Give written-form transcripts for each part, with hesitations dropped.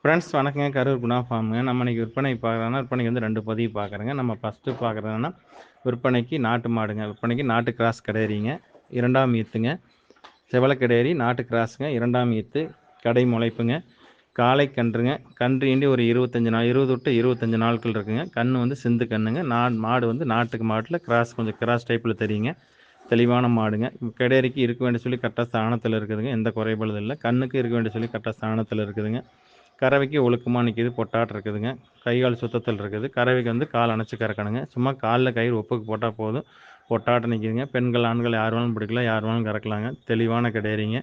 Friends வணக்கங்க. கரூர் குணா ஃபார்முங்க. நம்ம இன்றைக்கி விற்பனை பார்க்குறோன்னா விற்பனைக்கு வந்து 2 பதிவு பார்க்குறேங்க. நம்ம ஃபஸ்ட்டு பார்க்குறதுன்னா விற்பனைக்கு நாட்டு மாடுங்க. விற்பனைக்கு நாட்டு கிராஸ் கிடையாதுங்க. 2ஆம் ஈத்துங்க. செவல கிடையாது நாட்டு கிராஸுங்க. 2ஆம் ஈத்து கடை முளைப்புங்க. காளை கன்றுங்க. கன்று ஈண்டி ஒரு 25 நாள் 20 to 25 நாட்கள் இருக்குங்க. கன்று வந்து சிந்து கன்றுங்க. மாடு வந்து நாட்டுக்கு மாட்டில் கிராஸ் கொஞ்சம் கிராஸ் டைப்பில் தெரியுங்க. தெளிவான மாடுங்க. கிடையறிக்கு இருக்க வேண்டிய சொல்லி கரெக்டாக ஸ்தானத்தில் இருக்குதுங்க. எந்த குறைபாடும் இல்லை. கண்ணுக்கு இருக்க வேண்டிய சொல்லி கரெக்டாக ஸ்தானத்தில் இருக்குதுங்க. கறவைக்கு ஒழுக்கமாக நிற்கிது. பொட்டாட் இருக்குதுங்க. கை கால் சுத்தத்தில் இருக்குது. கறவைக்கு வந்து கால் அணைச்சி கறக்கணுங்க. சும்மா காலில் கயிறு ஒப்புக்கு போட்டால் போதும். பொட்டாட்டம் நிற்கிதுங்க. பெண்கள் ஆண்கள் யார் வேணாலும் பிடிக்கலாம், யார் வேணாலும் கறக்கலாங்க. தெளிவான கிடையறிங்க.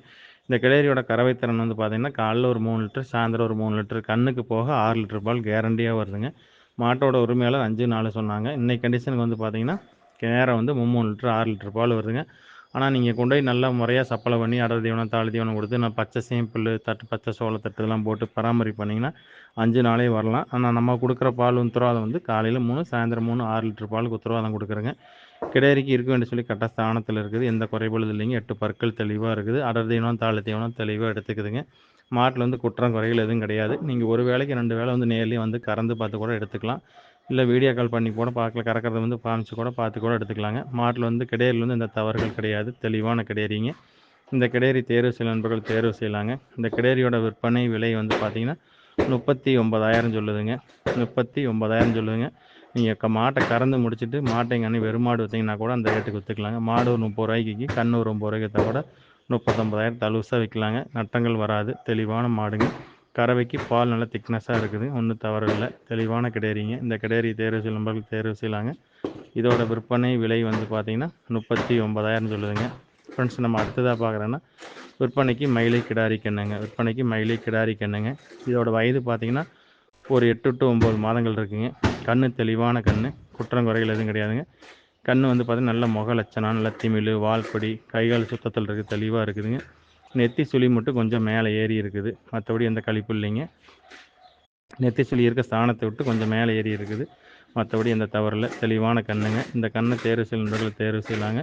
இந்த கிடேரியோட கறவைத்திறன் வந்து பார்த்திங்கன்னா காலைல ஒரு 3 லிட்டர், சாயந்தரம் ஒரு 3 லிட்டர், கண்ணுக்கு போக 6 லிட்டர் பால் கேரண்டியாக வருதுங்க. மாட்டோட உரிமையாளர் 5-4 சொன்னாங்க. இன்னைக்கு கண்டிஷனுக்கு வந்து பார்த்திங்கன்னா நேரம் வந்து 3 லிட்டர் 6 லிட்டர் பால் வருதுங்க. ஆனால் நீங்கள் கொண்டு போய் நல்லா முறையாக சப்பளை பண்ணி அடர் தீவனம் தாள் தீவனம் கொடுத்து நான் பச்சை சேம்பிள் தட்டு பச்சை சோளத்தட்டு இதெல்லாம் போட்டு பராமரிப்பு பண்ணிங்கன்னா 5 நாளே வரலாம். ஆனால் நம்ம கொடுக்குற பால் உத்தரவாதம் வந்து காலையில் 3 சாயந்தரம் 3 6 லிட்டர் பாலுக்கு உத்தரவாதம் கொடுக்குறேங்க. கிடேரிக்கு இருக்க வேண்டிய சொல்லி கரெக்டாக ஸ்தானத்தில் இருக்குது. எந்த குறைபாடும் இல்லைங்க. 8 பற்கள் தெளிவாக இருக்குது. அடர் தீவனம் தாள் தீவனம் தெளிவாக எடுத்துக்குதுங்க. மாட்டில் வந்து குற்றம் குறைகள் எதுவும் கிடையாது. நீங்கள் ஒரு வேளைக்கு 2 வேளை வந்து நேர்லேயே வந்து கறந்து பார்த்து கூட எடுத்துக்கலாம். இல்லை வீடியோ கால் பண்ணி கூட பார்க்கல கறக்கிறத வந்து காமிச்சு கூட பார்த்து கூட எடுத்துக்கலாங்க. மாட்டில் வந்து கிடேரியில் வந்து எந்த தவறுகள் கிடையாது. தெளிவான கிடேரிங்க. இந்த கிடேரி தேர்வு செய்ய நண்பர்கள் தேர்வு செய்யலாங்க. இந்த கிடேரியோட விற்பனை விலை வந்து பார்த்திங்கன்னா 39,000 சொல்லுதுங்க. 39,000 சொல்லுதுங்க. நீங்கள் மாட்டை கறந்து முடிச்சுட்டு மாட்டை கண்ணி வெறும் மாடு விற்றிங்கன்னா கூட அந்த ரேட்டுக்கு விற்றுக்கலாங்க. மாடு ஒரு 30 ரூபாய்க்கு, கன்று ஒரு 9 ரூபாய்க்கு விற்றா கூட 39,000 தலுசாக விற்கலாங்க. நட்டங்கள் வராது. தெளிவான மாடுங்க. கறவைக்கு பால் நல்லா திக்னஸாக இருக்குது. ஒன்றும் தவறு இல்லை. தெளிவான கிடேரிங்க. இந்த கிடேரி தேர்வு செய்யும் நண்பர்கள் தேர்வு செய்யலாங்க. இதோட விற்பனை விலை வந்து பார்த்திங்கன்னா 39,000 சொல்லுதுங்க. ஃப்ரெண்ட்ஸ் நம்ம அடுத்ததாக பார்க்குறோன்னா விற்பனைக்கு மயிலை கிடாரி கண்ணுங்க. விற்பனைக்கு மயிலை கிடாரி கண்ணுங்க. இதோட வயது பார்த்திங்கன்னா ஒரு 8 to 9 மாதங்கள் இருக்குங்க. கன்று தெளிவான கன்று. குற்றம் குறைகள் எதுவும் கிடையாதுங்க. கன்று வந்து பார்த்திங்கன்னா நல்ல முக லட்சணம், நல்ல திமிழ், வால்படி, கைகால் சுத்தத்தில் இருக்குது. தெளிவாக இருக்குதுங்க. நெத்தி சுழி மட்டும் கொஞ்சம் மேலே ஏறி இருக்குது. மற்றபடி எந்த கழிப்பு இல்லைங்க. நெத்தி சுழி இருக்க ஸ்தானத்தை விட்டு கொஞ்சம் மேலே ஏறி இருக்குது. மற்றபடி எந்த தவறு இல்லை. தெளிவான கண்ணுங்க. இந்த கண்ணை தேர்வு செய்யும் நண்பர்கள் தேர்வு செய்யலாங்க.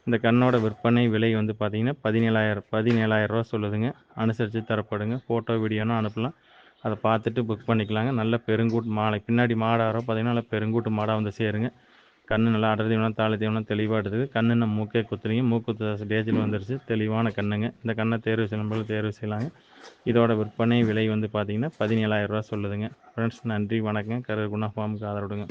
இந்த கண்ணோட விற்பனை விலை வந்து பார்த்திங்கன்னா 17,000 ரூபா சொல்லுதுங்க. அனுசரித்து தரப்படுங்க. ஃபோட்டோ வீடியோனா அனுப்பலாம். அதை பார்த்துட்டு புக் பண்ணிக்கலாங்க. நல்ல பெருங்கூட்டு மாலை பின்னாடி மாடாக பார்த்திங்கன்னா நல்லா பெருங்கூட்டு மாடாக வந்து சேருங்க. கன்று நல்லா அடர் தீவனம் தாள் தீவனம் தெளிவாக எடுத்துது. கன்று நம்ம மூக்கே குத்துறீங்க. மூக்குத்து ஸ்டேஜில் வந்துருச்சு. தெளிவான கண்ணுங்க. இந்த கண்ணை தேர்வு செய்யும் நண்பர்கள் தேர்வு செய்யலாங்க. இதோட விற்பனை விலை வந்து பார்த்திங்கன்னா 17,000 ரூபா சொல்லுதுங்க. ஃப்ரெண்ட்ஸ் நன்றி வணக்கம். கரூர் குணா ஃபார்முக்கு ஆதரவுடுங்க.